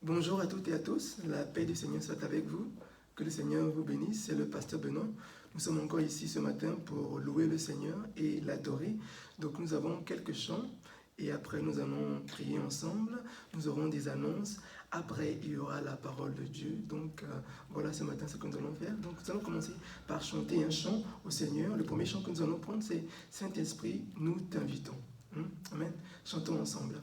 Bonjour à toutes et à tous, la paix du Seigneur soit avec vous, que le Seigneur vous bénisse, c'est le pasteur Benoît. Nous sommes encore ici ce matin pour louer le Seigneur et l'adorer. Donc nous avons quelques chants et après nous allons prier ensemble, nous aurons des annonces, après il y aura la parole de Dieu. Donc voilà ce matin ce que nous allons faire. Donc nous allons commencer par chanter un chant au Seigneur. Le premier chant que nous allons prendre c'est Saint-Esprit, nous t'invitons. Amen. Chantons ensemble.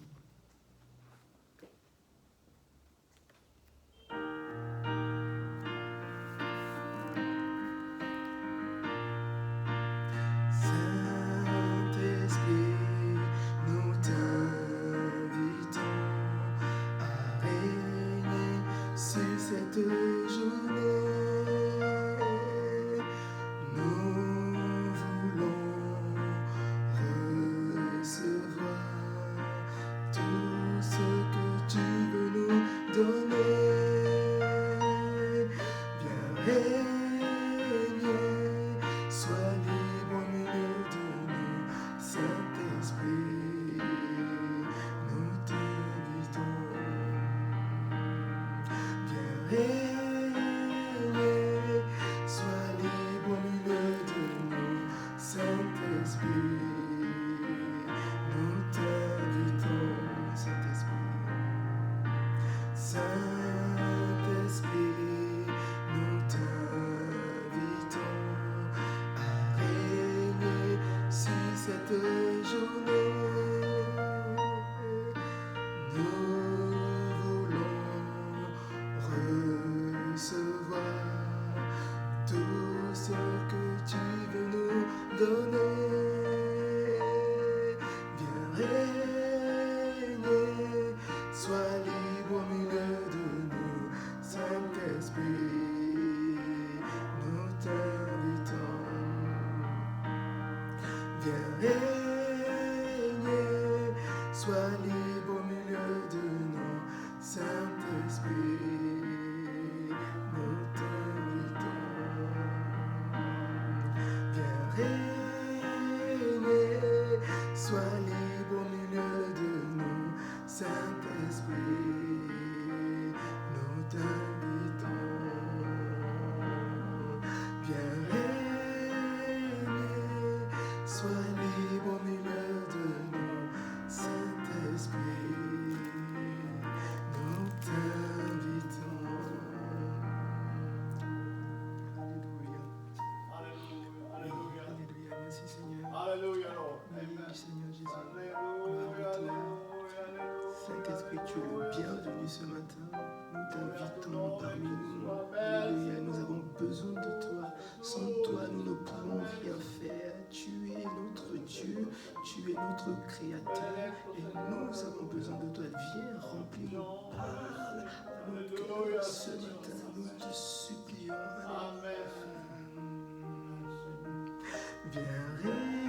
Saint-Esprit, tu es le bienvenu ce matin. Nous t'invitons parmi nous. Alléluia, nous avons besoin de toi. Sans toi, nous ne pouvons rien faire. Tu es notre Dieu, tu es notre Créateur. Et nous avons besoin de toi. Viens remplir nos parts, nos cœurs ce matin. Nous te supplions. Viens régner,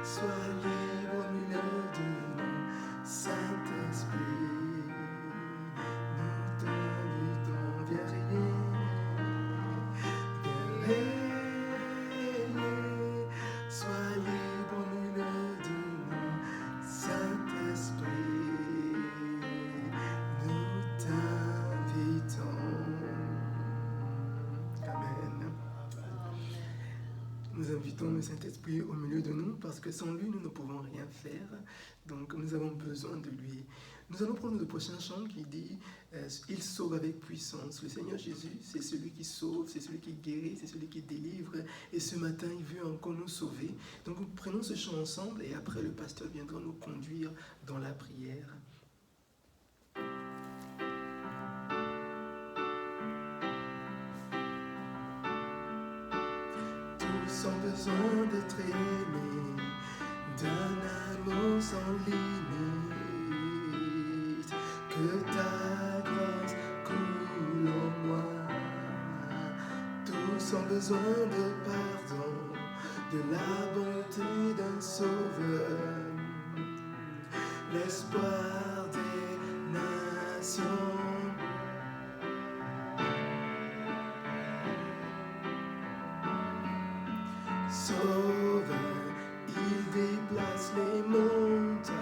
sois libre au milieu de nous, Saint-Esprit. Nous t'invitons, viens régner, sois libre au milieu de nous, Saint-Esprit. Nous t'invitons. Amen. Nous invitons le Saint-Esprit au milieu de nous parce que sans lui, nous ne pouvons rien faire. Donc, nous avons besoin de lui. Nous allons prendre le prochain chant qui dit « Il sauve avec puissance ». Le Seigneur Jésus, c'est celui qui sauve, c'est celui qui guérit, c'est celui qui délivre. Et ce matin, il veut encore nous sauver. Donc, nous prenons ce chant ensemble et après, le pasteur viendra nous conduire dans la prière. Sans besoin d'être aimé, d'un amour sans limite, que ta grâce coule en moi. Tous ont besoin de pardon, de la bonté d'un sauveur, l'espoir des nations. Sauveur, il déplace les montagnes,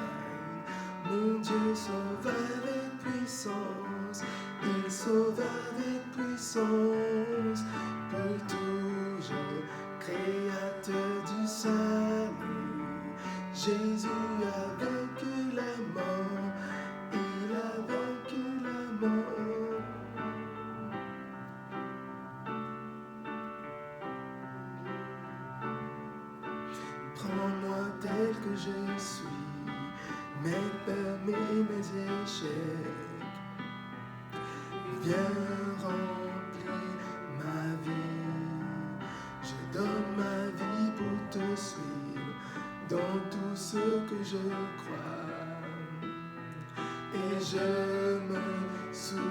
mon Dieu sauveur. puissance, il sauve avec puissance, pour toujours, créateur du salut. Jésus a vaincu la mort, il a vaincu la mort. Prends-moi tel que je suis, mes peurs, mes échecs. Viens remplir ma vie. Je donne ma vie pour te suivre dans tout ce que je crois. Et je me soumets.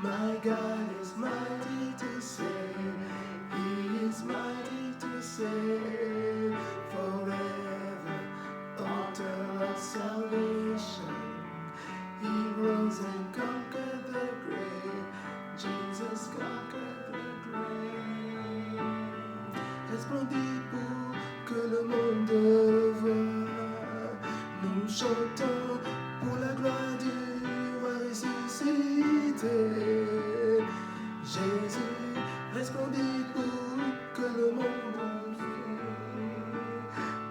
My God is mighty to save. He is mighty to save forever. Altar of salvation. He rose and conquered the grave. Jesus conquered the grave. Resplendit pour que le monde voit. Nous chantons pour la gloire du roi ressuscité. Jésus resplendit pour que le monde vit.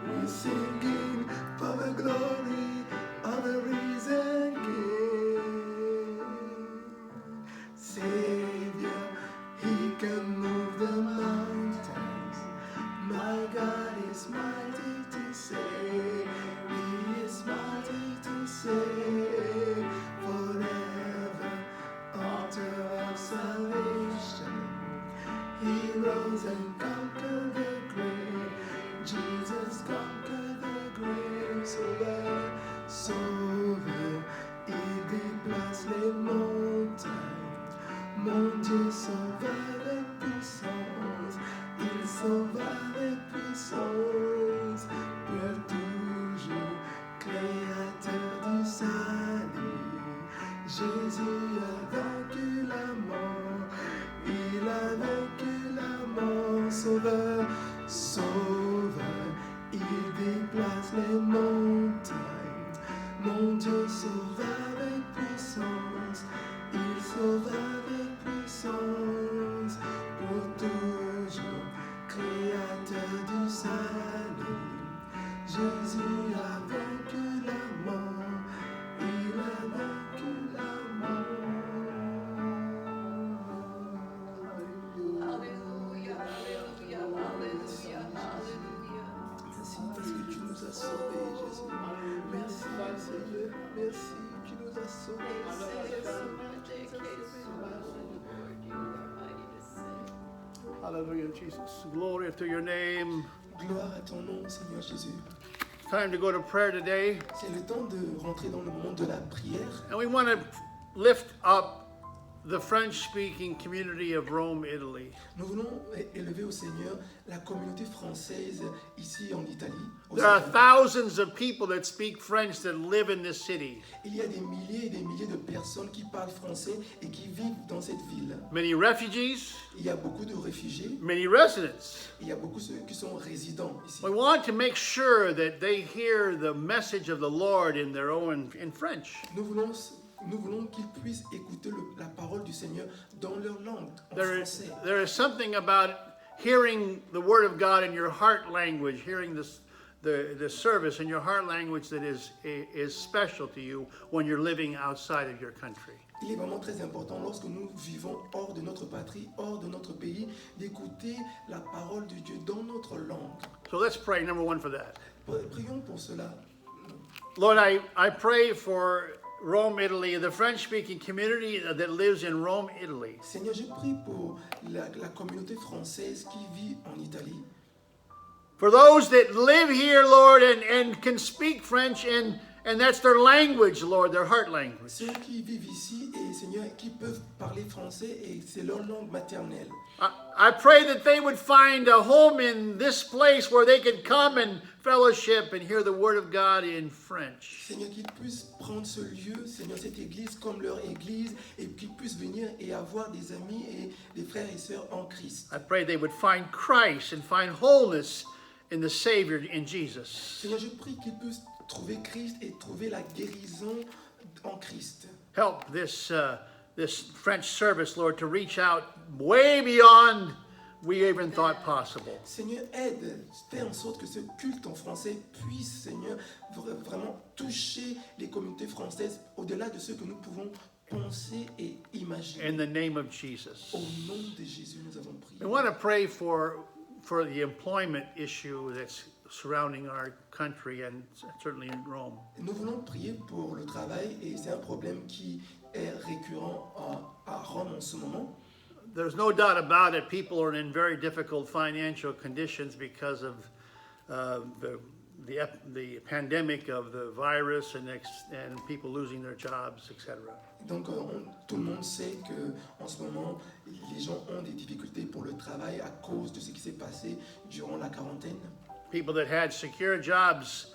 We singing for the glory of the risen King. Savior, He can move the mountains. My God is mighty to save. He is mighty to save forever. Altar of salvation. He rose and conquered the grave. Jesus conquered the grave. Sauveur, sauveur, il déplace les montagnes. Mon Dieu sauve avec puissance. Il sauve avec puissance. Pour toujours, créateur du salut. Jésus a vaincu la mort, il a vaincu la mort. Sauveur, sauveur, il déplace les montagnes. Mon Dieu sauve avec puissance, il sauve avec puissance. Pour toujours, créateur du salut. Jésus a vaincu la mort, il a vaincu la mort. Alléluia, alléluia, alléluia, alléluia. Merci parce que tu nous as sauvés, Jésus. Merci, Seigneur. Merci, tu nous as sauvés. Hallelujah, Jesus. Glory to your name. Gloire à ton nom, Seigneur Jésus. Time to go to prayer today. C'est le temps de rentrer dans le monde de la prière. And we want to lift up the French-speaking community of Rome, Italy. Nous voulons élever au Seigneur la communauté française ici en Italie. There are thousands of people that speak French that live in this city. Il y a des milliers et des milliers de personnes qui parlent français et qui vivent dans cette ville. Many refugees, Il y a beaucoup de réfugiés. many residents. Il y a beaucoup ceux qui sont résidents ici. We want to make sure that they hear the message of the Lord in their own in French. Nous voulons qu'ils puissent écouter la parole du Seigneur dans leur langue, en français. There is something about hearing the Word of God in your heart language, hearing the service in your heart language that is special to you when you're living outside of your country. Il est vraiment très important lorsque nous vivons hors de notre patrie, hors de notre pays, d'écouter la parole de Dieu dans notre langue. So let's pray, number one, for that. Prions pour cela. Lord, I pray for Rome, Italy, the French-speaking community that lives in Rome, Italy. Seigneur, je prie pour la communauté française qui vit en Italie. For those that live here, Lord, and can speak French, and that's their language, Lord, their heart language. Ceux qui vivent ici et Seigneur qui peuvent parler français et c'est leur langue maternelle. I pray that they would find a home in this place where they could come and fellowship and hear the word of God in French. Seigneur, qu'ils puissent prendre ce lieu, Seigneur, cette église comme leur église, et qu'ils puissent venir et avoir des amis et des frères et sœurs en Christ. I pray they would find Christ and find wholeness in the Savior, in Jesus. Seigneur, je prie qu'ils puissent trouver Christ et trouver la guérison en Christ. Help this French service, Lord, to reach out way beyond we even thought possible. Seigneur, aide, fais en sorte que ce culte en français puisse, Seigneur, vraiment toucher les communautés françaises au-delà de ce que nous pouvons penser et imaginer. In the name of Jesus. Au nom de Jésus, nous avons prié. We want to pray for the employment issue that's surrounding our country and certainly in Rome. Nous voulons prier pour le travail et c'est un problème qui est récurrent à Rome en ce moment. There's no doubt about it. People are in very difficult financial conditions because of the pandemic of the virus and people losing their jobs, etc. Donc tout le monde sait que en ce moment les gens ont des difficultés pour le travail à cause de ce qui s'est passé durant la quarantaine. People that had secure jobs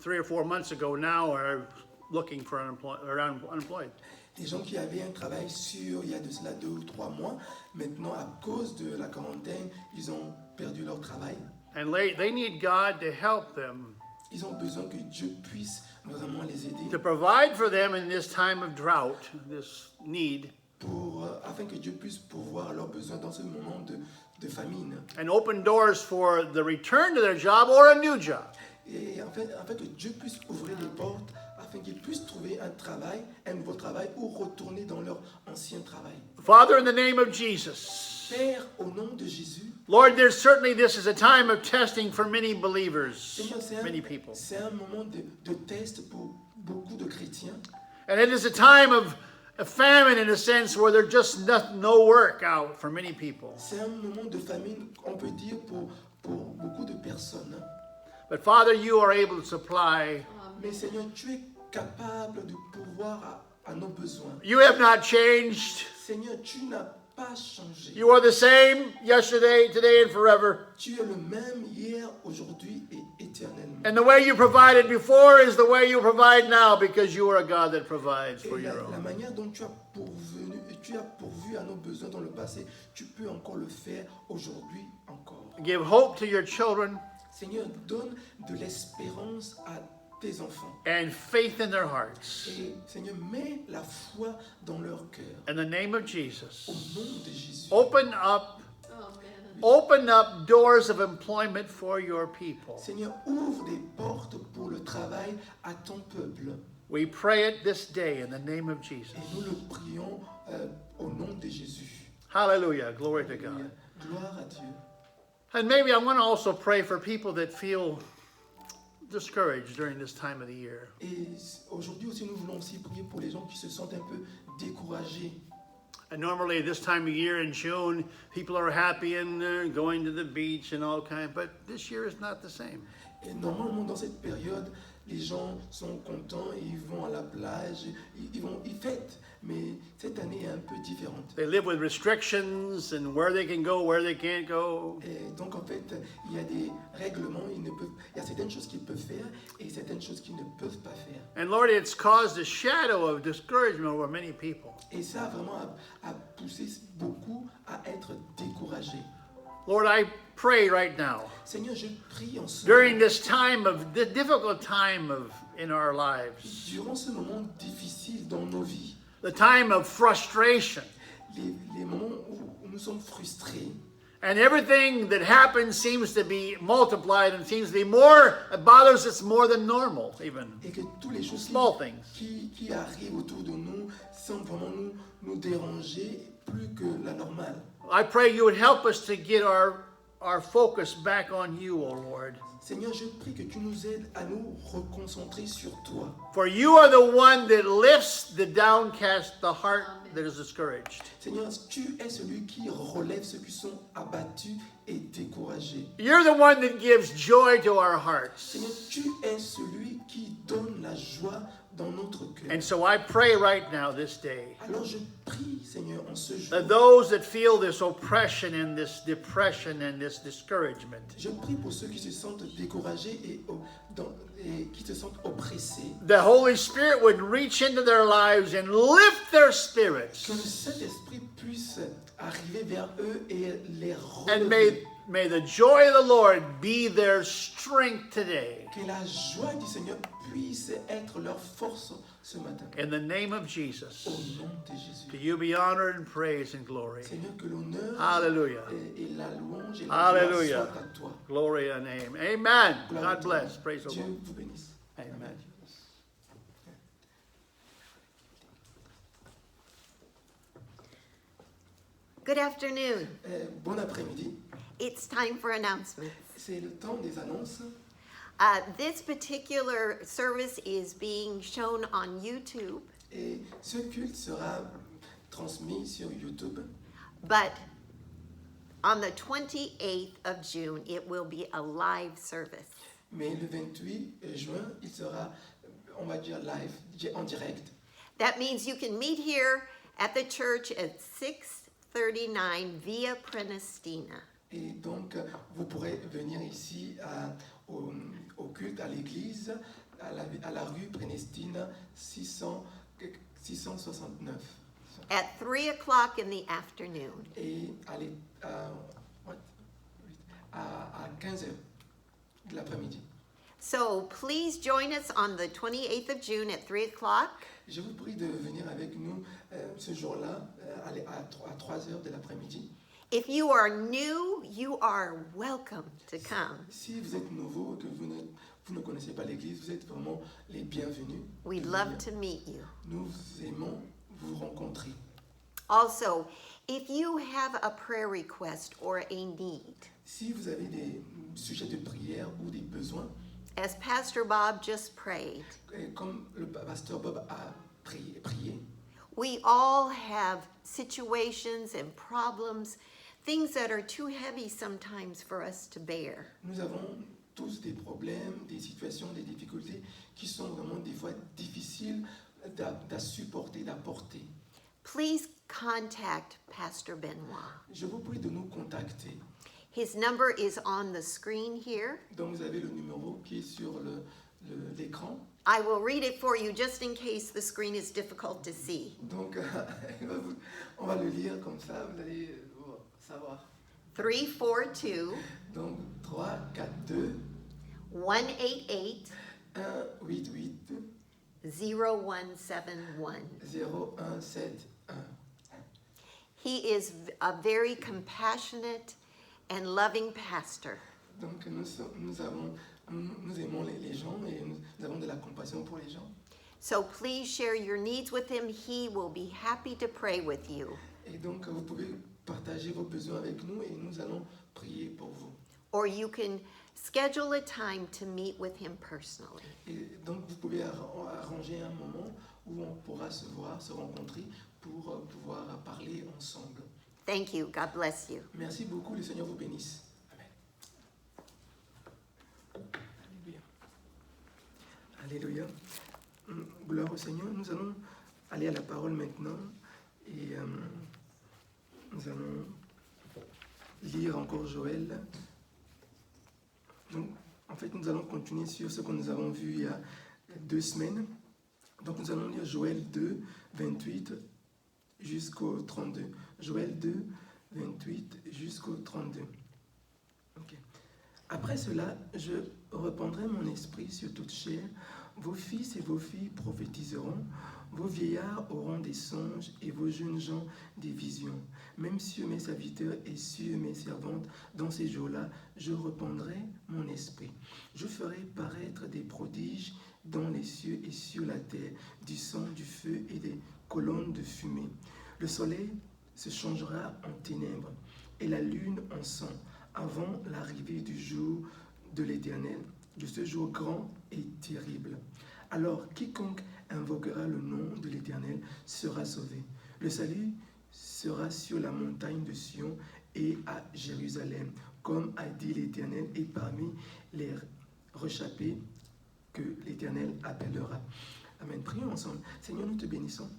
3 or 4 months ago now are looking for unemployed. Des gens qui avaient un travail sûr il y a de cela 2 ou 3 mois, maintenant à cause de la quarantaine, ils ont perdu leur travail. And they need God to help them, Ils ont besoin que Dieu puisse vraiment les aider to provide for them in this time of drought, this need, afin que Dieu puisse pourvoir leurs besoins dans ce moment de famine. and open doors for the return to their job or a new job. Et afin que Dieu puisse ouvrir les portes, afin qu'ils puissent trouver un nouveau travail ou retourner dans leur ancien travail. Father, in the name of Jesus, Père, au nom de Jésus, Lord, this is a time of testing for many believers, Seigneur, many people. c'est un moment de test pour beaucoup de chrétiens. And it is a time of a famine in a sense where there's just no work out for many people. C'est un moment de famine, on peut dire, pour beaucoup de personnes. But Father, you are able to supply. Mais Seigneur, tu es capable de pourvoir à nos besoins. You have not changed. Seigneur, tu n'as pas changé. You are the same yesterday, today, and forever. Tu es le même hier, aujourd'hui et éternellement. And the way you provided before is the way you provide now because you are a God that provides for Et your la own. manière dont tu as pourvu à nos besoins dans le passé, tu peux encore le faire aujourd'hui encore. Give hope to your children Seigneur, donne de l'espérance à tes enfants. and faith in their hearts. Et Seigneur, mets la foi dans leur cœur. In the name of Au Jesus, nom de Jésus. open up doors of employment for your people. Seigneur, ouvre des portes pour le travail à ton peuple. We pray it this day in the name of Et Jesus. nous le prions au nom de Jésus. Hallelujah. Glory to God. Gloire à Dieu. And maybe I want to also pray for people that feel discouraged during this time of the year. Et aujourd'hui aussi, nous voulons aussi prier pour les gens qui se sentent un peu découragés. And normally this time of year in June, people are happy and they're going to the beach and all kinds, but this year is not the same. Et normalement, dans cette période, les gens sont contents et ils vont à la plage, ils fêtent. Mais cette année est un peu différente. They live with restrictions and where they can go, where they can't go. Et donc en fait, il y a des règlements, il y a certaines choses qu'ils peuvent faire et certaines choses qu'ils ne peuvent pas faire. And Lord, it's caused a shadow of discouragement over many people. Et ça vraiment a poussé beaucoup à être découragés. Lord, I pray right now, Seigneur, je prie en ce during moment, this time of the difficult time in our lives, durant ce moment difficile dans nos vies, the time of frustration, les moments où nous sommes frustrés, and everything that happens seems to be multiplied and seems to be more, it bothers us more than normal, even. et que toutes les choses Small things. qui arrivent autour de nous semblent vraiment nous déranger plus que la normale. I pray you would help us to get our focus back on you, O Lord. Seigneur, je prie que tu nous aides à nous reconcentrer sur toi. For you are the one that lifts the downcast, the heart that is discouraged. Seigneur, tu es celui qui relève ceux qui sont abattus et découragés. You're the one that gives joy to our hearts. Seigneur, tu es celui qui donne la joie dans notre cœur. And so I pray right now, this day, Alors je prie, Seigneur, en ce jour, that those that feel this oppression and this depression and this discouragement, je prie pour ceux qui se sentent découragés et qui se sentent oppressés, the Holy Spirit would reach into their lives and lift their spirits. que le Saint-Esprit puisse arriver vers eux et les And relever. may the joy of the Lord be their strength today. Que la joie du Seigneur puisse être leur force ce matin. In the name of Au Jesus, nom de Jésus. to you be honored and praise and glory. Seigneur, que l'honneur Hallelujah. et la louange et la Hallelujah. gloire soient à toi. Glory and name. Amen. Gloire à God toi. bless. Praise the Dieu Lord. vous bénisse. Amen. Good afternoon. Bon après-midi. It's time for announcements. C'est le temps des annonces. This particular service is being shown on YouTube, Et ce culte sera transmis sur YouTube. but on the 28th of June, it will be a live service. Mais le 28 juin, il sera, on va dire, live, en direct. That means you can meet here at the church at 639 Via Prenestina. Et donc, vous pourrez venir ici au culte, à l'église, à la rue Prenestina 669. At 3 o'clock in the afternoon. Et à 15h de l'après-midi. So please join us on the 28th of June at 3 o'clock. Je vous prie de venir avec nous ce jour-là à 3h de l'après-midi. If you are new, you are welcome to come. Si vous êtes nouveau, que vous ne connaissez pas l'église, vous êtes vraiment les bienvenus. We'd love to meet you. Nous aimons vous rencontrer. Also, if you have a prayer request or a need, Si vous avez des sujets de prière ou des besoins, as Pastor Bob just prayed, comme le pasteur Bob a prié, we all have situations and problems, things that are too heavy sometimes for us to bear. nous avons tous des problèmes, des situations, des difficultés qui sont vraiment des fois difficiles à supporter, d'apporter. Please contact Pastor Benoit. Je vous prie de nous contacter. His number is on the screen here. Donc vous avez le numéro qui est sur l'écran. I will read it for you just in case the screen is difficult to see. Donc on va le lire comme ça, vous allez savoir. 342 Donc 3, 4, 2, 188 188 0171. 0171. He is a very compassionate and loving pastor. Donc nous aimons les gens et nous avons de la compassion pour les gens. So please share your needs with him. He will be happy to pray with you. Et donc vous pouvez partager vos besoins avec nous et nous allons prier pour vous. Or you can schedule a time to meet with him personally. Et donc vous pouvez arranger un moment où on pourra se voir, se rencontrer pour pouvoir parler ensemble. Thank you. God bless you. Merci beaucoup, le Seigneur vous bénisse. Amen. Alléluia. Alléluia. Gloire au Seigneur. Nous allons aller à la parole maintenant et nous allons lire encore Joël. Donc, en fait, nous allons continuer sur ce que nous avons vu il y a 2 semaines. Donc, nous allons lire Joël 2, 28 jusqu'au 32. Joël 2, 28 jusqu'au 32. Okay. Après cela, je répandrai mon esprit sur toute chair. Vos fils et vos filles prophétiseront. Vos vieillards auront des songes et vos jeunes gens des visions. Même sur mes serviteurs et sur mes servantes, dans ces jours-là, je répandrai mon esprit. Je ferai paraître des prodiges dans les cieux et sur la terre, du sang, du feu et des colonnes de fumée. Le soleil se changera en ténèbres et la lune en sang avant l'arrivée du jour de l'Éternel, de ce jour grand et terrible. Alors quiconque invoquera le nom de l'Éternel sera sauvé. Le salut sera sur la montagne de Sion et à Jérusalem, comme a dit l'Éternel, et parmi les réchappés que l'Éternel appellera. Amen. Prions ensemble. Seigneur, nous te bénissons.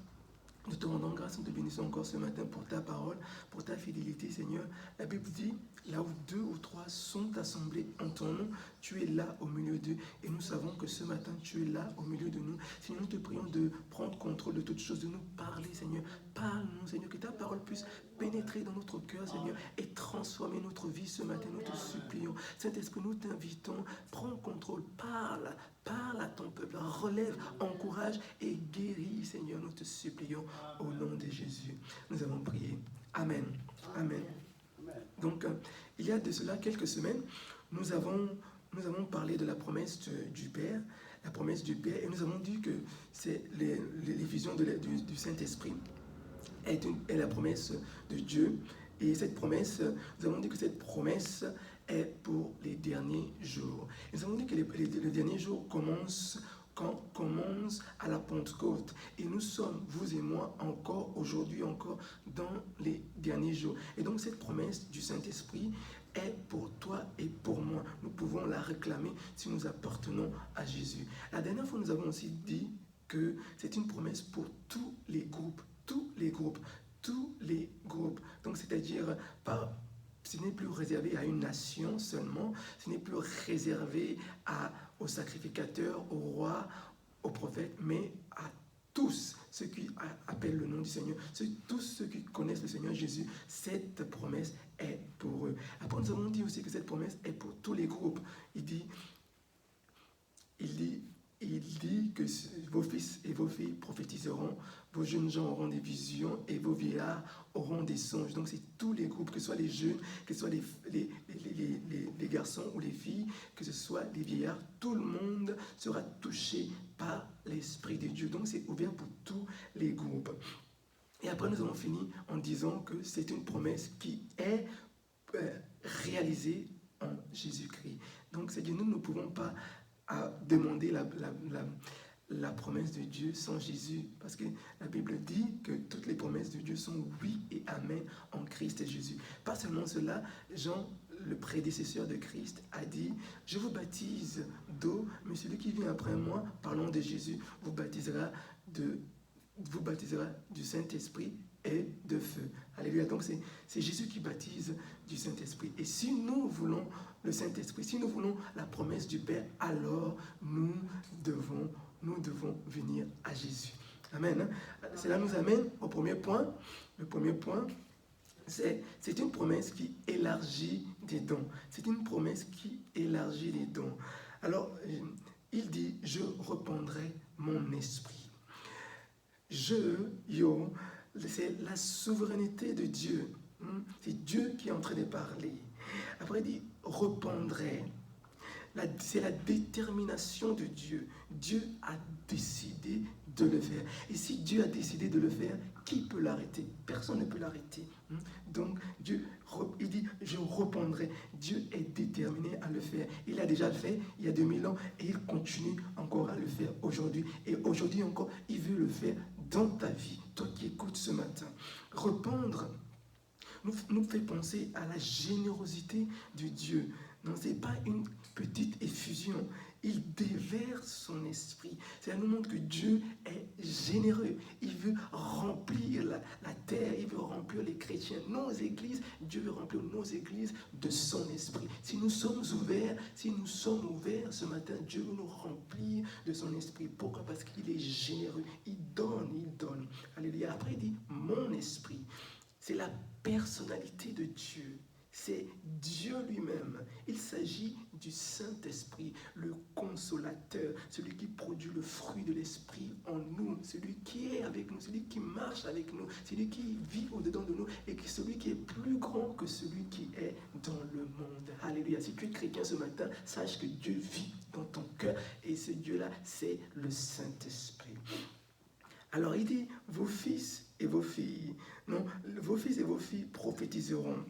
Nous te rendons grâce, nous te bénissons encore ce matin pour ta parole, pour ta fidélité, Seigneur. La Bible dit, là où 2 ou 3 sont assemblés en ton nom, tu es là au milieu d'eux. Et nous savons que ce matin, tu es là au milieu de nous. Seigneur, nous te prions de prendre contrôle de toutes choses, de nous parler, Seigneur. Parle-nous, Seigneur, que ta parole puisse pénétrer dans notre cœur, Seigneur, et transformer notre vie ce matin. Nous te supplions. Saint-Esprit, nous t'invitons. Prends contrôle, parle. Parle à ton peuple, relève, encourage et guéris, Seigneur, nous te supplions au nom de Jésus. Nous avons prié. Amen. Amen. Donc, il y a de cela quelques semaines, nous avons parlé de la promesse du Père, la promesse du Père, et nous avons dit que c'est l'effusion du Saint-Esprit est la promesse de Dieu. Et cette promesse, nous avons dit que cette promesse est pour les derniers jours. Nous avons dit que les derniers jours commence à la Pentecôte. Et nous sommes, vous et moi, encore, aujourd'hui encore, dans les derniers jours. Et donc cette promesse du Saint-Esprit est pour toi et pour moi. Nous pouvons la réclamer si nous appartenons à Jésus. La dernière fois, nous avons aussi dit que c'est une promesse pour tous les groupes. Tous les groupes. Tous les groupes. Donc, c'est-à-dire, ce n'est plus réservé à une nation seulement, ce n'est plus réservé aux sacrificateurs, aux rois, aux prophètes, mais à tous ceux qui appellent le nom du Seigneur, tous ceux qui connaissent le Seigneur Jésus. Cette promesse est pour eux. Après, nous avons dit aussi que cette promesse est pour tous les groupes. Il dit que vos fils et vos filles prophétiseront, vos jeunes gens auront des visions et vos vieillards auront des songes. Donc c'est tous les groupes, que ce soit les jeunes, que ce soit les garçons ou les filles, que ce soit les vieillards, tout le monde sera touché par l'Esprit de Dieu. Donc c'est ouvert pour tous les groupes. Et après nous avons fini en disant que c'est une promesse qui est réalisée en Jésus-Christ. Donc c'est-à-dire nous ne pouvons pas demander la promesse de Dieu sans Jésus, parce que la Bible dit que toutes les promesses de Dieu sont oui et amen en Christ et Jésus. Pas seulement cela, Jean, le prédécesseur de Christ, a dit, je vous baptise d'eau, mais celui qui vient après moi, parlons de Jésus, vous baptisera du Saint-Esprit et de feu. Alléluia. Donc c'est Jésus qui baptise du Saint-Esprit. Et si nous voulons le Saint-Esprit, si nous voulons la promesse du Père, alors nous devons venir à Jésus. Amen. Cela nous amène au premier point. Le premier point, c'est une promesse qui élargit des dons. C'est une promesse qui élargit les dons. Alors, il dit, je répandrai mon esprit. C'est la souveraineté de Dieu. C'est Dieu qui est en train de parler. Après, il dit, répandrai. C'est la détermination de Dieu. Dieu a décidé de le faire. Et si Dieu a décidé de le faire, qui peut l'arrêter? Personne ne peut l'arrêter. Donc, Dieu, il dit, je répondrai. Dieu est déterminé à le faire. Il l'a déjà fait il y a 2000 ans et il continue encore à le faire aujourd'hui. Et aujourd'hui encore, il veut le faire dans ta vie, toi qui écoutes ce matin. Répandre nous fait penser à la générosité de Dieu. Non, ce n'est pas une petite effusion. Il déverse son esprit. Ça nous montre que Dieu est généreux. Il veut remplir la terre, il veut remplir les chrétiens, nos églises. Dieu veut remplir nos églises de son esprit. Si nous sommes ouverts ce matin, Dieu veut nous remplir de son esprit. Pourquoi? Parce qu'il est généreux. Il donne. Alléluia. Après, il dit, mon esprit. C'est la personnalité de Dieu. C'est Dieu lui-même. Il s'agit du Saint-Esprit, le consolateur, celui qui produit le fruit de l'Esprit en nous, celui qui est avec nous, celui qui marche avec nous, celui qui vit au-dedans de nous et celui qui est plus grand que celui qui est dans le monde. Alléluia. Si tu es chrétien ce matin, sache que Dieu vit dans ton cœur et ce Dieu-là, c'est le Saint-Esprit. Alors il dit, vos fils et vos filles, vos fils et vos filles prophétiseront.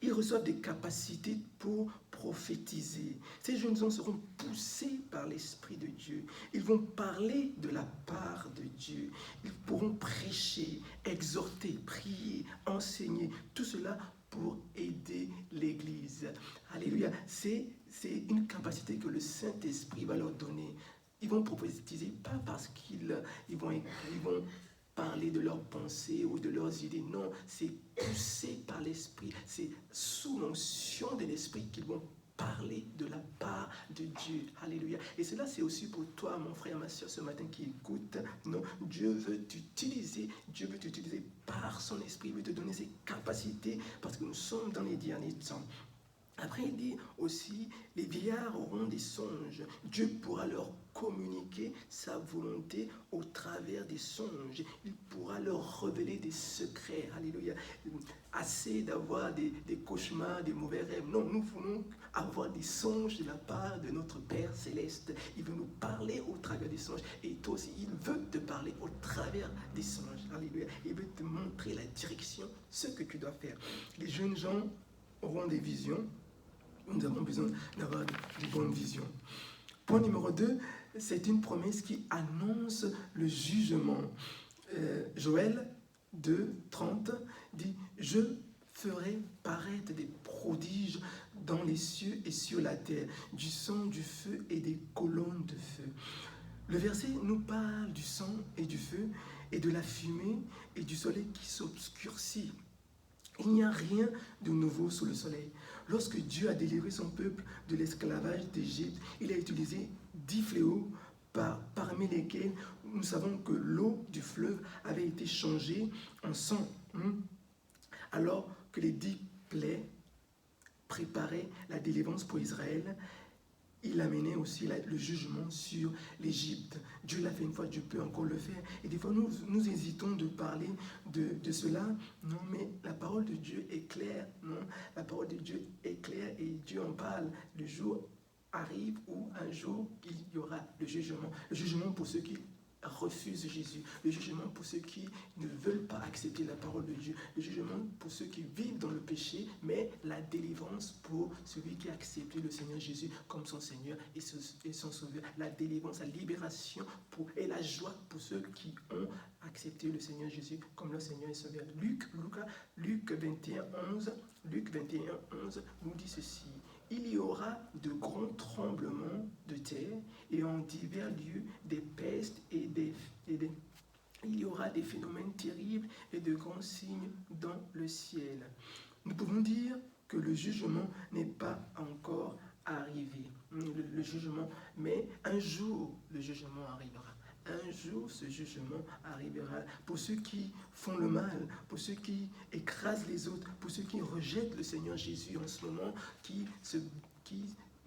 Ils reçoivent des capacités pour prophétiser. Ces jeunes hommes seront poussés par l'Esprit de Dieu. Ils vont parler de la part de Dieu. Ils pourront prêcher, exhorter, prier, enseigner. Tout cela pour aider l'Église. Alléluia. C'est une capacité que le Saint-Esprit va leur donner. Ils vont prophétiser pas parce qu'ils vont parler de leurs pensées ou de leurs idées. Non, c'est poussé par l'Esprit. C'est sous l'onction de l'Esprit qu'ils vont parler de la part de Dieu. Alléluia. Et cela, c'est aussi pour toi, mon frère, ma soeur, ce matin qui écoute. Non, Dieu veut t'utiliser par son Esprit. Il veut te donner ses capacités parce que nous sommes dans les derniers temps. Après, il dit aussi, les vieillards auront des songes. Dieu pourra leur communiquer sa volonté au travers des songes. Il pourra leur révéler des secrets. Alléluia. Assez d'avoir des cauchemars, des mauvais rêves. Non, nous voulons avoir des songes de la part de notre Père Céleste. Il veut nous parler au travers des songes. Et toi aussi, il veut te parler au travers des songes. Alléluia. Il veut te montrer la direction, ce que tu dois faire. Les jeunes gens auront des visions. Nous avons besoin d'avoir de bonnes visions. Point numéro 2, c'est une promesse qui annonce le jugement. Joël 2, 30 dit « Je ferai paraître des prodiges dans les cieux et sur la terre, du sang, du feu et des colonnes de feu. » Le verset nous parle du sang et du feu et de la fumée et du soleil qui s'obscurcit. Il n'y a rien de nouveau sous le soleil. Lorsque Dieu a délivré son peuple de l'esclavage d'Égypte, il a utilisé 10 fléaux parmi lesquels nous savons que l'eau du fleuve avait été changée en sang. Alors que les 10 plaies préparaient la délivrance pour Israël, il amenait aussi le jugement sur l'Égypte. Dieu l'a fait une fois, Dieu peut encore le faire. Et des fois, nous hésitons de parler de cela. Non, mais la parole de Dieu est claire. Non, la parole de Dieu est claire et Dieu en parle. Le jour arrive où un jour, il y aura le jugement. Le jugement pour ceux qui refusent Jésus. Le jugement pour ceux qui ne veulent pas accepter la parole de Dieu. Le jugement pour ceux qui vivent dans le péché, mais la délivrance pour celui qui a accepté le Seigneur Jésus comme son Seigneur et son Sauveur. La délivrance, la libération et la joie pour ceux qui ont accepté le Seigneur Jésus comme leur Seigneur et Sauveur. Luc 21, 11 nous dit ceci. Il y aura de grands tremblements de terre et en divers lieux des pestes et il y aura des phénomènes terribles et de grands signes dans le ciel. Nous pouvons dire que le jugement n'est pas encore arrivé. Le jugement, mais un jour, le jugement arrivera. Un jour, ce jugement arrivera pour ceux qui font le mal, pour ceux qui écrasent les autres, pour ceux qui rejettent le Seigneur Jésus en ce moment, qui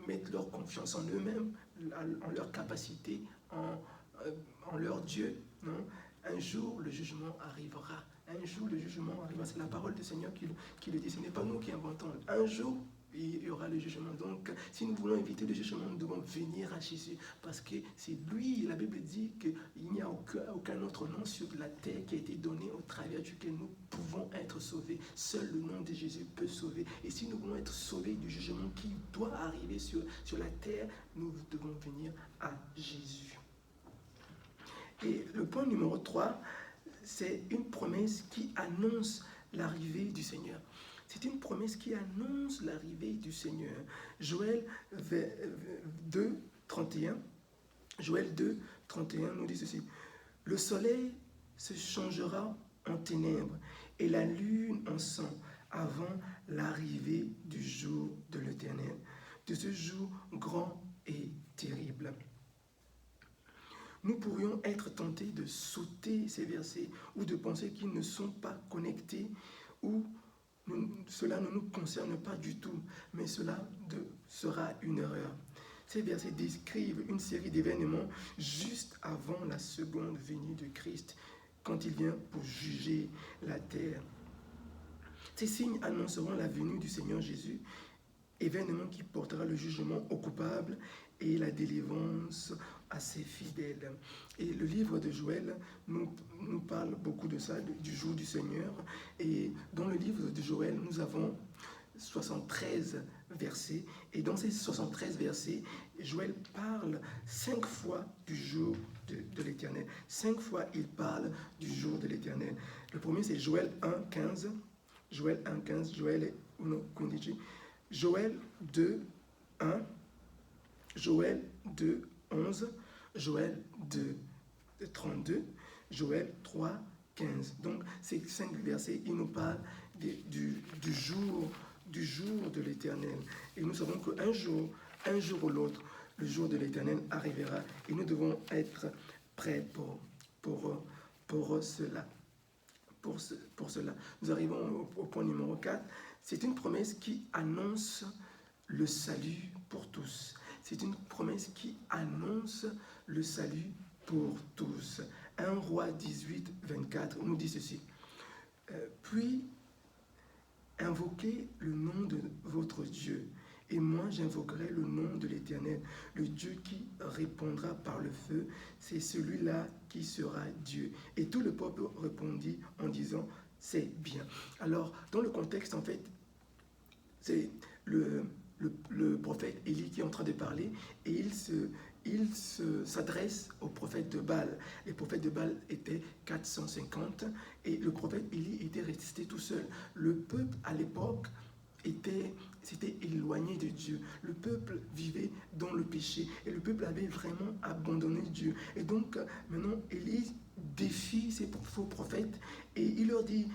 mettent leur confiance en eux-mêmes, en leur capacité, en leur Dieu. Non? Un jour, le jugement arrivera. Un jour, le jugement arrivera. C'est la parole du Seigneur qui le dit. Ce n'est pas nous qui inventons. Un jour, il y aura le jugement. Donc, si nous voulons éviter le jugement, nous devons venir à Jésus. Parce que c'est lui, la Bible dit qu'il n'y a aucun autre nom sur la terre qui a été donné au travers duquel nous pouvons être sauvés. Seul le nom de Jésus peut sauver. Et si nous voulons être sauvés du jugement qui doit arriver sur la terre, nous devons venir à Jésus. Et le point numéro 3, c'est une promesse qui annonce l'arrivée du Seigneur. C'est une promesse qui annonce l'arrivée du Seigneur. Joël 2, 31 nous dit ceci. Le soleil se changera en ténèbres et la lune en sang avant l'arrivée du jour de l'Éternel, de ce jour grand et terrible. Nous pourrions être tentés de sauter ces versets ou de penser qu'ils ne sont pas connectés ou cela ne nous concerne pas du tout, mais cela sera une erreur. Ces versets décrivent une série d'événements juste avant la seconde venue de Christ, quand il vient pour juger la terre. Ces signes annonceront la venue du Seigneur Jésus, événement qui portera le jugement aux coupables et la délivrance à ses fidèles. Et le livre de Joël nous parle beaucoup de ça, du jour du Seigneur. Et dans le livre de Joël, nous avons 73 versets. Et dans ces 73 versets, Joël parle 5 fois du jour de l'Éternel. 5 fois, il parle du jour de l'Éternel. Le premier, c'est Joël 1, 15. Joël 1, 15. Joël 1, Joël 2, 1. Joël 2, 11, Joël 2, 32, Joël 3, 15. Donc, ces 5 versets, ils nous parlent du jour de l'Éternel. Et nous savons qu'un jour ou l'autre, le jour de l'Éternel arrivera. Et nous devons être prêts pour cela. Pour cela. Nous arrivons au point numéro 4. C'est une promesse qui annonce le salut pour tous. C'est une promesse qui annonce le salut pour tous. 1 Roi 18, 24 nous dit ceci. Puis, invoquez le nom de votre Dieu, et moi j'invoquerai le nom de l'Éternel. Le Dieu qui répondra par le feu, c'est celui-là qui sera Dieu. Et tout le peuple répondit en disant, c'est bien. Alors, dans le contexte, en fait, c'est le prophète Élie qui est en train de parler, et il s'adresse au prophète de Baal. Les prophètes de Baal étaient 450 et le prophète Élie était resté tout seul. Le peuple à l'époque s'était éloigné de Dieu. Le peuple vivait dans le péché et le peuple avait vraiment abandonné Dieu. Et donc maintenant Élie défie ces faux prophètes et il leur dit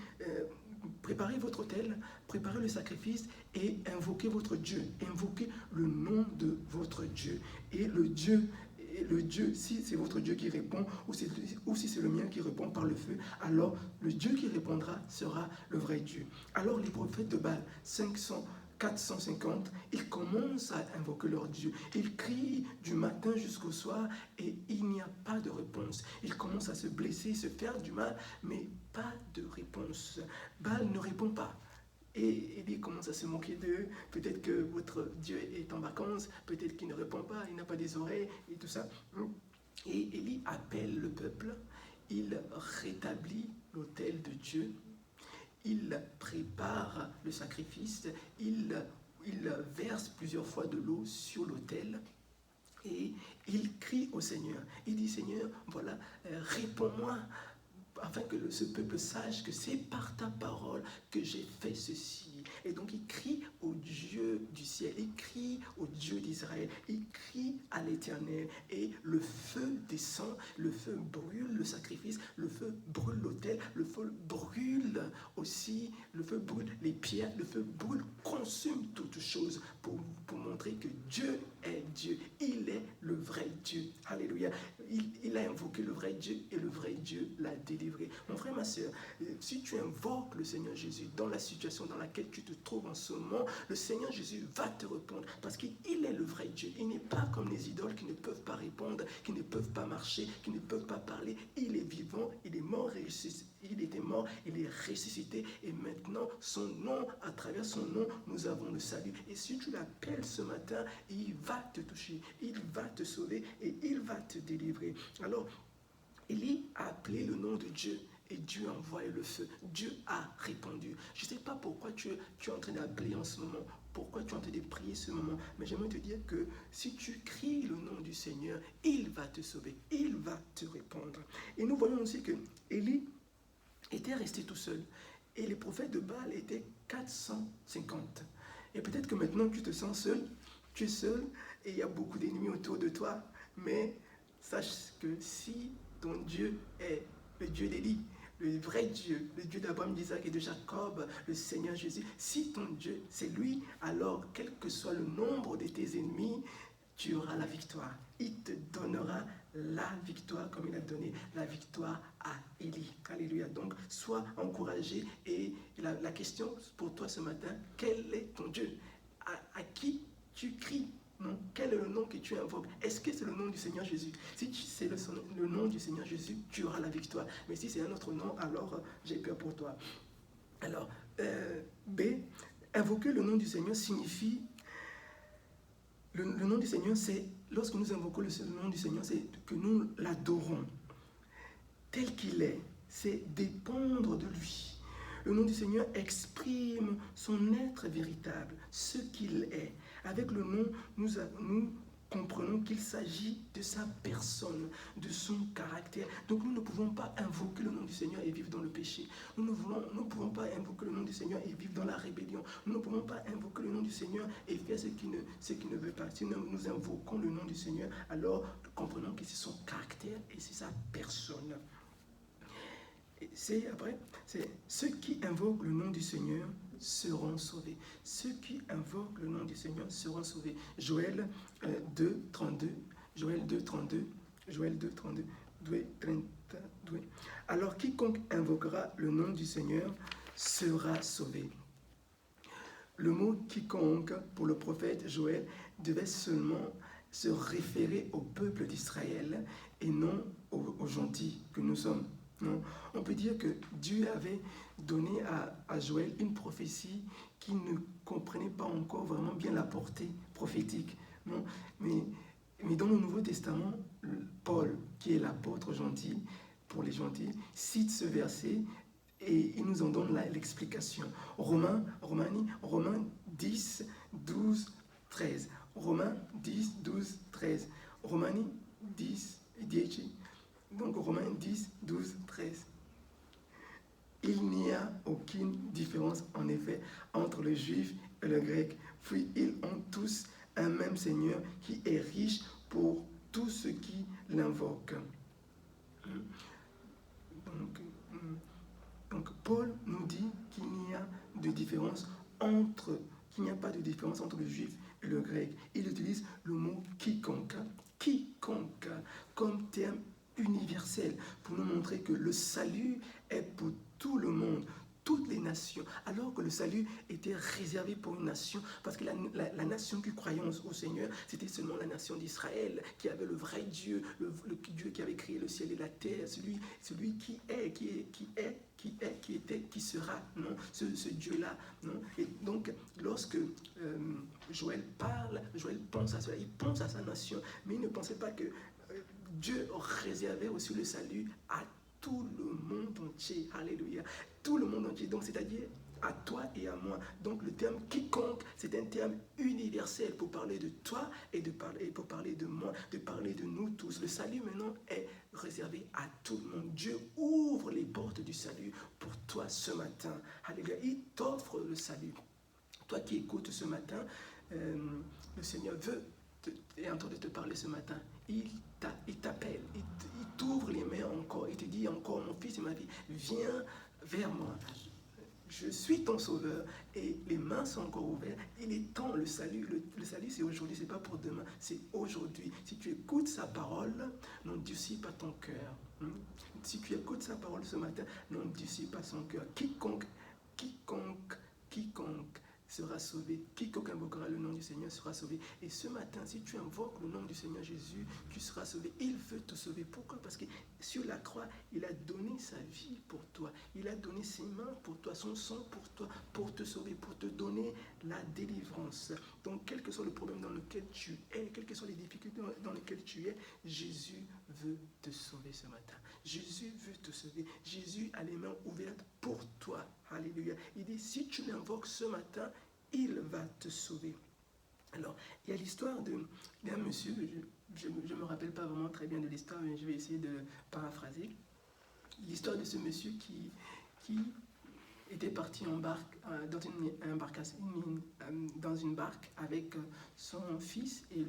préparez votre autel, préparez le sacrifice et invoquez votre Dieu. Invoquez le nom de votre Dieu. Et le Dieu, si c'est votre Dieu qui répond, ou si c'est le mien qui répond par le feu, alors le Dieu qui répondra sera le vrai Dieu. Alors les prophètes de Baal, 450, ils commencent à invoquer leur Dieu. Ils crient du matin jusqu'au soir et il n'y a pas de réponse. Ils commencent à se blesser, se faire du mal, mais pas de réponse. Baal ne répond pas. Et Élie commence à se moquer d'eux. Peut-être que votre Dieu est en vacances, peut-être qu'il ne répond pas, il n'a pas des oreilles et tout ça. Et Élie appelle le peuple, il rétablit l'autel de Dieu, il prépare le sacrifice, il verse plusieurs fois de l'eau sur l'autel et il crie au Seigneur. Il dit, Seigneur, voilà, réponds-moi, afin que ce peuple sache que c'est par ta parole que j'ai fait ceci. Et donc il crie au Dieu du ciel, il crie au Dieu d'Israël, il crie à l'Éternel et le feu descend, le feu brûle le sacrifice, le feu brûle l'autel, le feu brûle aussi, le feu brûle les pierres, le feu brûle, consume toutes choses pour montrer que Dieu est Dieu, il est le vrai Dieu. Alléluia. Il a invoqué le vrai Dieu et le vrai Dieu l'a délivré. Mon frère, ma soeur, si tu invoques le Seigneur Jésus dans la situation dans laquelle tu te trouves en ce moment, le Seigneur Jésus va te répondre parce qu'il est le vrai Dieu. Il n'est pas comme les idoles qui ne peuvent pas répondre, qui ne peuvent pas marcher, qui ne peuvent pas parler. Il est vivant, il est mort, il était mort, il est ressuscité et maintenant son nom, à travers son nom, nous avons le salut. Et si tu l'appelles ce matin, il va te toucher, il va te sauver et il va te délivrer. Alors, Élie a appelé le nom de Dieu et Dieu a envoyé le feu. Dieu a répondu. Je ne sais pas pourquoi tu es en train d'appeler en ce moment, pourquoi tu es en train de prier ce moment, mais j'aimerais te dire que si tu cries le nom du Seigneur, il va te sauver, il va te répondre. Et nous voyons aussi que Élie était resté tout seul et les prophètes de Baal étaient 450. Et peut-être que maintenant tu te sens seul, tu es seul et il y a beaucoup d'ennemis autour de toi, mais sache que si ton Dieu est le Dieu d'Élie, le vrai Dieu, le Dieu d'Abraham, d'Isaac et de Jacob, le Seigneur Jésus, si ton Dieu c'est lui, alors quel que soit le nombre de tes ennemis, tu auras la victoire. Il te donnera la victoire comme il a donné la victoire à Élie. Alléluia. Donc, sois encouragé. Et la question pour toi ce matin, quel est ton Dieu? À qui tu cries? Non. Quel est le nom que tu invoques? Est-ce que c'est le nom du Seigneur Jésus? Si c'est le nom du Seigneur Jésus, tu auras la victoire. Mais si c'est un autre nom, alors j'ai peur pour toi. Alors, B, invoquer le nom du Seigneur signifie... Le nom du Seigneur, c'est... Lorsque nous invoquons le nom du Seigneur, c'est que nous l'adorons. Tel qu'il est, c'est dépendre de lui. Le nom du Seigneur exprime son être véritable, ce qu'il est. Avec le nom, nous comprenons qu'il s'agit de sa personne, de son caractère. Donc nous ne pouvons pas invoquer le nom du Seigneur et vivre dans le péché. Nous ne pouvons pas invoquer le nom du Seigneur et vivre dans la rébellion. Nous ne pouvons pas invoquer le nom du Seigneur et faire ce qu'il ne veut pas. Si nous invoquons le nom du Seigneur, alors comprenons que c'est son caractère et c'est sa personne. C'est ceux qui invoquent le nom du Seigneur seront sauvés. Ceux qui invoquent le nom du Seigneur seront sauvés. Joël 2, 32. Joël 2, 32. Joël 2, 32. 32. Alors quiconque invoquera le nom du Seigneur sera sauvé. Le mot quiconque pour le prophète Joël devait seulement se référer au peuple d'Israël et non aux gentils que nous sommes. Non. On peut dire que Dieu avait donné à Joël une prophétie qui ne comprenait pas encore vraiment bien la portée prophétique. Non. Mais dans le Nouveau Testament, Paul, qui est l'apôtre gentil, pour les gentils, cite ce verset et il nous en donne l'explication. Romains 10, 12, 13. Romains 10, 12, 13. Romani 10, 10. Donc Romains 10, 12, 13. Il n'y a aucune différence en effet entre le juif et le grec, puis ils ont tous un même Seigneur qui est riche pour tous ceux qui l'invoquent. Donc Paul nous dit qu'il n'y a pas de différence entre le juif et le grec. Il utilise le mot quiconque comme terme universel pour nous montrer que le salut est pour tout le monde, toutes les nations, alors que le salut était réservé pour une nation, parce que la nation qui croyait au Seigneur, c'était seulement la nation d'Israël, qui avait le vrai Dieu, le Dieu qui avait créé le ciel et la terre, celui qui était, qui sera, non, ce Dieu-là, non. Et donc, lorsque Joël pense à cela, il pense à sa nation, mais il ne pensait pas que Dieu réservait aussi le salut à tout le monde entier. Alléluia. Tout le monde entier. Donc, c'est-à-dire à toi et à moi. Donc, le terme quiconque, c'est un terme universel pour parler de toi et pour parler de moi, de parler de nous tous. Le salut, maintenant, est réservé à tout le monde. Dieu ouvre les portes du salut pour toi ce matin. Alléluia. Il t'offre le salut. Toi qui écoutes ce matin, le Seigneur est en train de te parler ce matin. Il t'appelle, il t'ouvre les mains encore, il te dit encore, mon fils et ma fille, viens vers moi. Je suis ton sauveur et les mains sont encore ouvertes. Il est temps, le salut c'est aujourd'hui, c'est pas pour demain, c'est aujourd'hui. Si tu écoutes sa parole, n'endurcis pas ton cœur. Si tu écoutes sa parole ce matin, n'endurcis pas son cœur. Quiconque sera sauvé. Quiconque invoquera le nom du Seigneur sera sauvé. Et ce matin, si tu invoques le nom du Seigneur Jésus, tu seras sauvé. Il veut te sauver. Pourquoi? Parce que sur la croix, il a donné sa vie pour toi. Il a donné ses mains pour toi, son sang pour toi, pour te sauver, pour te donner la délivrance. Donc, quel que soit le problème dans lequel tu es, quelles que soient les difficultés dans lesquelles tu es, Jésus veut te sauver ce matin. Jésus veut te sauver. Jésus a les mains ouvertes pour toi. Alléluia. Il dit, si tu l'invoques ce matin, il va te sauver. Alors, il y a l'histoire d'un monsieur, je ne me rappelle pas vraiment très bien de l'histoire, mais je vais essayer de paraphraser. L'histoire de ce monsieur qui était parti dans une barque avec son fils et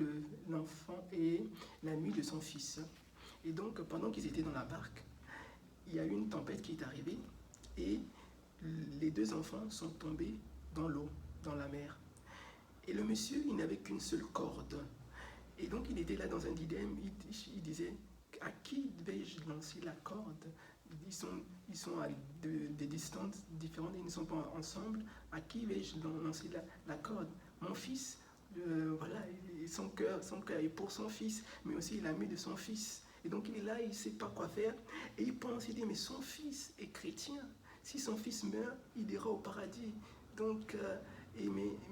l'enfant et l'ami de son fils. Et donc, pendant qu'ils étaient dans la barque, il y a eu une tempête qui est arrivée et les deux enfants sont tombés dans l'eau, dans la mer. Et le monsieur, il n'avait qu'une seule corde. Et donc, il était là dans un dilemme. Il disait, à qui vais-je lancer la corde? Ils sont à des distances différentes, ils ne sont pas ensemble. À qui vais-je lancer la corde? Mon fils, voilà, son cœur est pour son fils, mais aussi l'ami de son fils. Et donc, il est là, il ne sait pas quoi faire. Et il dit, mais son fils est chrétien. Si son fils meurt, il ira au paradis. Donc,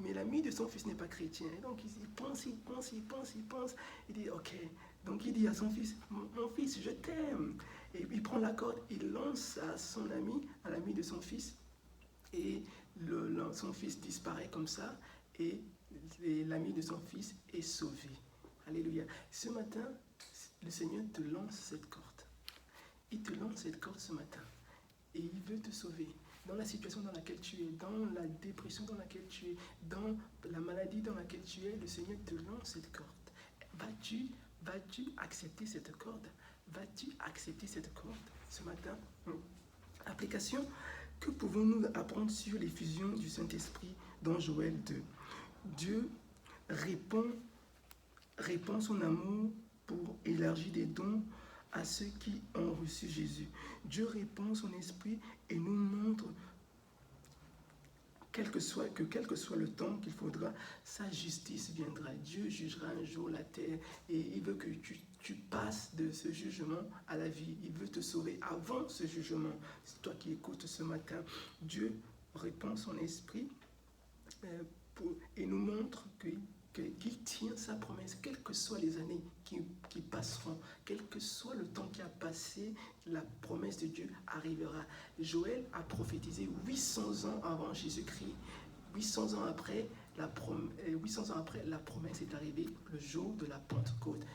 mais l'ami de son fils n'est pas chrétien. Et donc, il pense. Il dit, ok. Donc, il dit à son fils, mon fils, je t'aime. Et il prend la corde, il lance à son ami, à l'ami de son fils. Et son fils disparaît comme ça. Et l'ami de son fils est sauvé. Alléluia. Ce matin, le Seigneur te lance cette corde. Il te lance cette corde ce matin. Et il veut te sauver. Dans la situation dans laquelle tu es, dans la dépression dans laquelle tu es, dans la maladie dans laquelle tu es, le Seigneur te lance cette corde. Vas-tu accepter cette corde? Vas-tu accepter cette corde ce matin? Application, que pouvons-nous apprendre sur l'effusion du Saint-Esprit dans Joël 2? Dieu répand son amour pour élargir des dons à ceux qui ont reçu Jésus. Dieu répand son esprit et nous montre quel que soit le temps qu'il faudra, sa justice viendra. Dieu jugera un jour la terre et il veut que tu passes de ce jugement à la vie. Il veut te sauver avant ce jugement. C'est toi qui écoutes ce matin. Dieu répand son esprit et nous montre qu'il tient sa promesse, quelles que soient les années qui passeront, quel que soit le temps qui a passé, la promesse de Dieu arrivera. Joël a prophétisé 800 ans avant Jésus-Christ. 800 ans après, la promesse est arrivée le jour de la Pentecôte.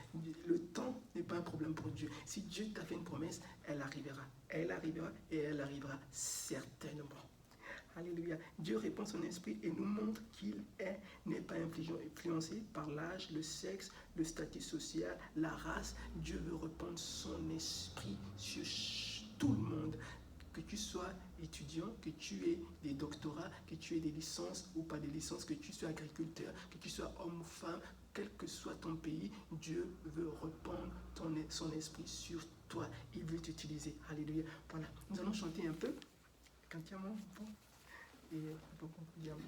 Le temps n'est pas un problème pour Dieu. Si Dieu t'a fait une promesse, elle arrivera. Elle arrivera et elle arrivera certainement. Alléluia. Dieu répand son esprit et nous montre qu'il n'est pas influencé par l'âge, le sexe, le statut social, la race. Dieu veut répandre son esprit sur tout le monde. Que tu sois étudiant, que tu aies des doctorats, que tu aies des licences ou pas des licences, que tu sois agriculteur, que tu sois homme ou femme, quel que soit ton pays, Dieu veut répandre son esprit sur toi. Il veut t'utiliser. Alléluia. Voilà. Nous allons chanter un peu. Cantiamo un po'. Et poi concludiamo.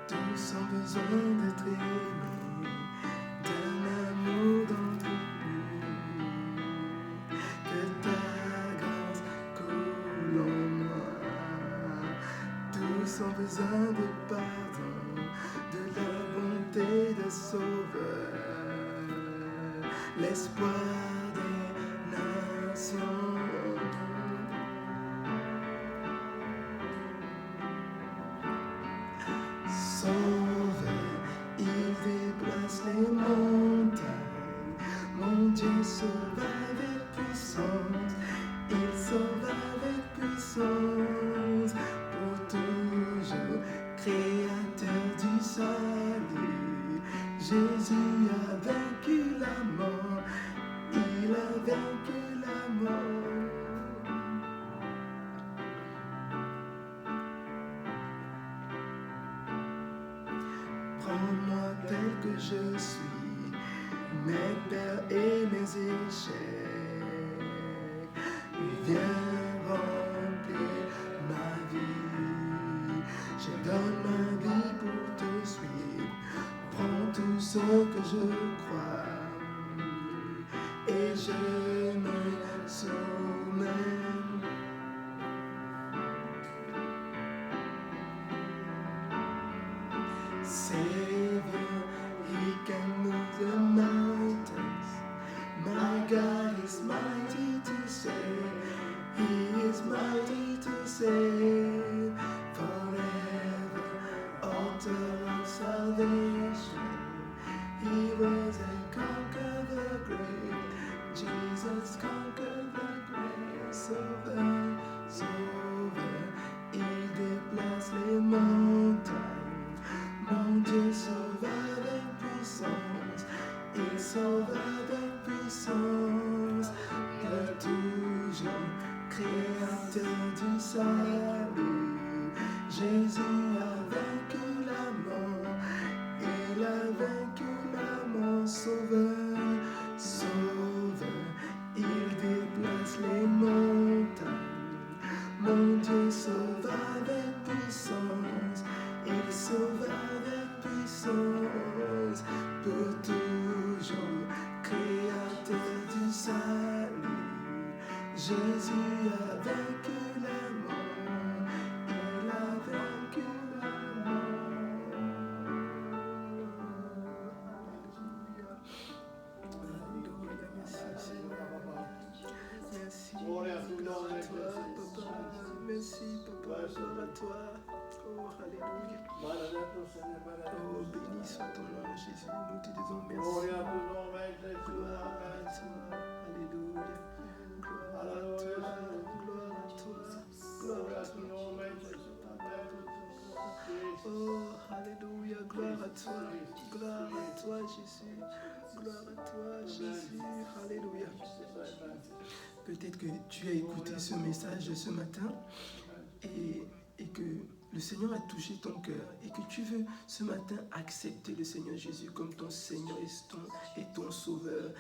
Tous ont besoin d'être aimés, d'un amour d'entre-nous, que ta grâce coule en moi. Tous ont besoin de pardon, de la bonté de Sauveur, l'espoir des nations. Sauveur, il déplace les montagnes, mon Dieu sauve avec puissance, il sauve avec puissance, pour toujours, créateur du salut. Jésus a vaincu la mort, il a vaincu la mort. Prends-moi tel que je suis, mes peurs et mes échecs. Viens remplir ma vie. Je donne ma vie pour te suivre. Prends tout ce que je crois et je me soumets. Savior, He can move the mountains. My God is mighty to save. He is mighty to save. Forever, altar of salvation. He rose and conquered the grave. Jesus conquered the grave. Sauveur, Sauveur, il déplace les montagnes. Mon Dieu sauve avec puissance, il sauve avec puissance, de toujours, créateur du salut. Jésus a vaincu la mort, il a vaincu la mort. Sauveur, Sauveur, il déplace les montagnes. Mon Dieu sauve avec puissance, il sauve avec puissance, pour toujours, créateur Oh, béni soit ton nom, Jésus. Nous te disons merci. Gloria a tu nome, Gesù. Gloire à toi. Alléluia. Gloire à toi. Gloire à toi. Gloire à toi. Oh, alléluia. Gloire à toi. Gloire à toi, Jésus. Gloire à toi, Jésus. Alléluia. Peut-être que tu as écouté ce message ce matin et que le Seigneur a touché ton cœur et que tu veux ce matin accepter le Seigneur Jésus comme ton Seigneur et ton Sauveur.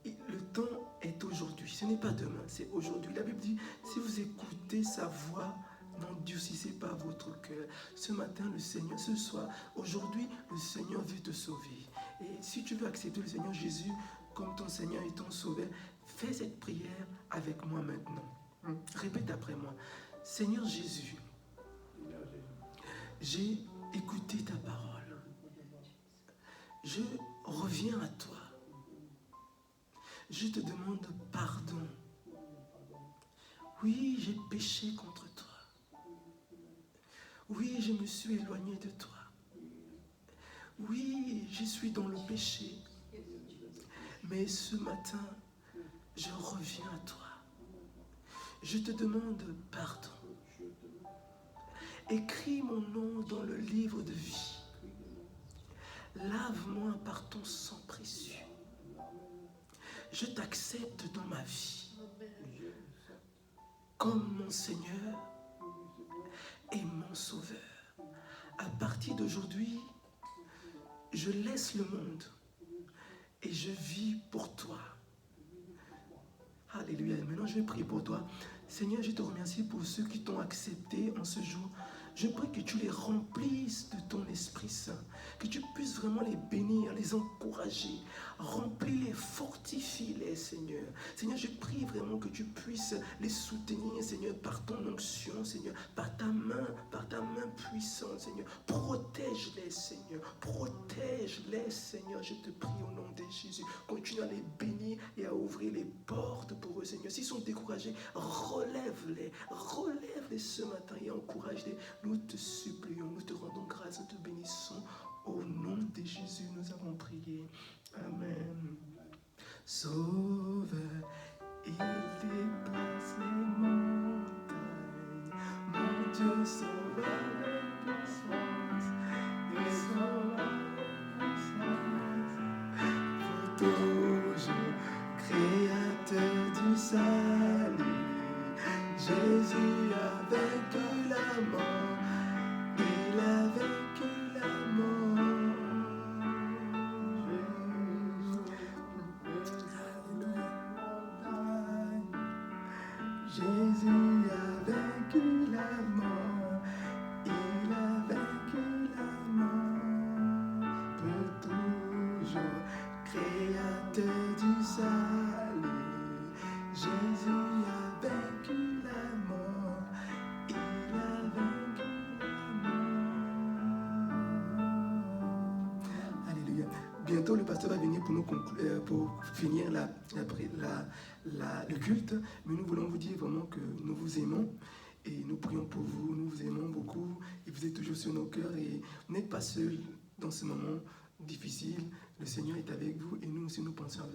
Le temps est aujourd'hui, ce n'est pas demain, c'est aujourd'hui. La Bible dit, si vous écoutez sa voix, n'endurcissez pas votre cœur. Ce matin, le Seigneur, ce soir, aujourd'hui, le Seigneur veut te sauver. Et si tu veux accepter le Seigneur Jésus comme ton Seigneur et ton Sauveur, fais cette prière avec moi maintenant. Répète après moi. Seigneur Jésus, j'ai écouté ta parole. Je reviens à toi. Je te demande pardon. Oui, j'ai péché contre toi. Oui, je me suis éloigné de toi. Oui, je suis dans le péché. Mais ce matin, je reviens à toi. Je te demande pardon. Écris mon nom dans le livre de vie. Lave-moi par ton sang précieux. Je t'accepte dans ma vie comme mon Seigneur et mon Sauveur. À partir d'aujourd'hui, je laisse le monde et je vis pour toi. Alléluia. Maintenant, je vais prier pour toi. Seigneur, je te remercie pour ceux qui t'ont accepté en ce jour. Je prie que tu les remplisses de ton Esprit Saint, que tu puisses vraiment les bénir, les encourager, remplis-les, fortifie-les, Seigneur. Seigneur, je prie vraiment que tu puisses les soutenir, Seigneur, par ton onction, Seigneur, par ta main puissante, Seigneur. Protège-les, Seigneur, protège-les, Seigneur. Je te prie au nom de Jésus. Continue à les bénir et à ouvrir les portes pour eux, Seigneur. S'ils sont découragés, relève-les ce matin et encourage-les. Nous te supplions, nous te rendons grâce, nous te bénissons. Au nom de Jésus, nous avons prié. Amen. Sauveur, il déplace les montagnes. Mon Dieu sauve avec puissance. Il sauve avec puissance. Toujours créateur du salut. Jésus a vaincu la mort, il a vaincu la mort. Jésus a vaincu la mort, il a vaincu la mort. Peut toujours créateur du salut, Jésus a vaincu la mort, il a vaincu la mort. Alléluia. Bientôt, le pasteur va venir pour nous pour finir le culte. Mais nous voulons vous dire vraiment que nous vous aimons et nous prions pour vous. Nous vous aimons beaucoup et vous êtes toujours sur nos cœurs et vous n'êtes pas seuls dans ce moment difficile. Le Seigneur est avec vous et nous aussi nous pensons à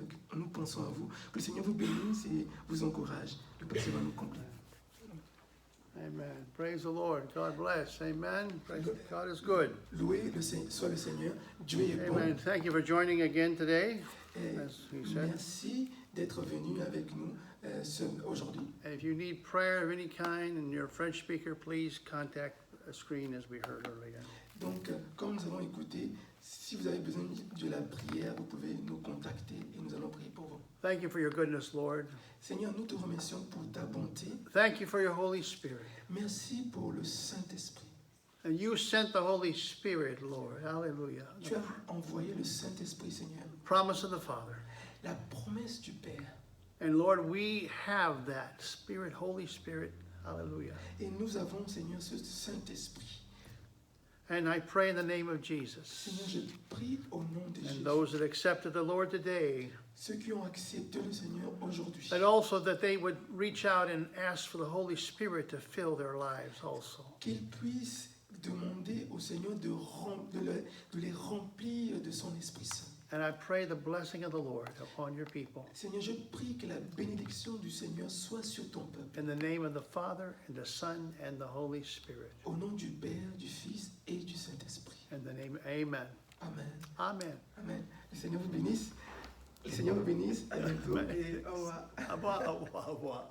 vous. Que le Seigneur vous bénisse et vous encourage. Le pasteur va nous conclure. Amen. Praise the Lord. God bless. Amen. Praise God is good. Loué soit le Seigneur. Dieu est bon. Amen. Thank you for joining again today. Et As he said. merci d'être venu avec nous aujourd'hui. If you need prayer of any kind and you're a French speaker, please contact a screen as we heard earlier. Donc, comme nous avons écouté, si vous avez besoin de la prière, vous pouvez nous contacter et nous allons prier pour vous. Thank you for your goodness, Lord. Seigneur, nous te remercions pour ta bonté. Thank you for your Holy Spirit. Merci pour le Saint-Esprit. And you sent the Holy Spirit, Lord. Hallelujah. Tu as envoyé le Saint-Esprit, Seigneur. Promise of the Father. La promesse du Père. And Lord, we have that Spirit, Holy Spirit. Hallelujah. Et nous avons, Seigneur, ce Saint-Esprit. And I pray in the name of Jesus. Seigneur, je prie au nom de Jésus. And those that accepted the Lord today, Ceux qui ont accepté le Seigneur aujourd'hui. and also that they would reach out and ask for the Holy Spirit to fill their lives also. Qu'ils puissent demander au Seigneur de les remplir de son Esprit Saint. And I pray the blessing of the Lord upon your people. Seigneur, je prie que la bénédiction du Seigneur soit sur ton peuple. In the name of the Father, and the Son, and the Holy Spirit. Au nom du Père, du Fils et du Saint-Esprit. In the name, amen. Amen. Amen. Amen. Le Seigneur vous bénisse. Le Seigneur vous bénisse. À bientôt et au revoir. Au revoir, au revoir, au revoir.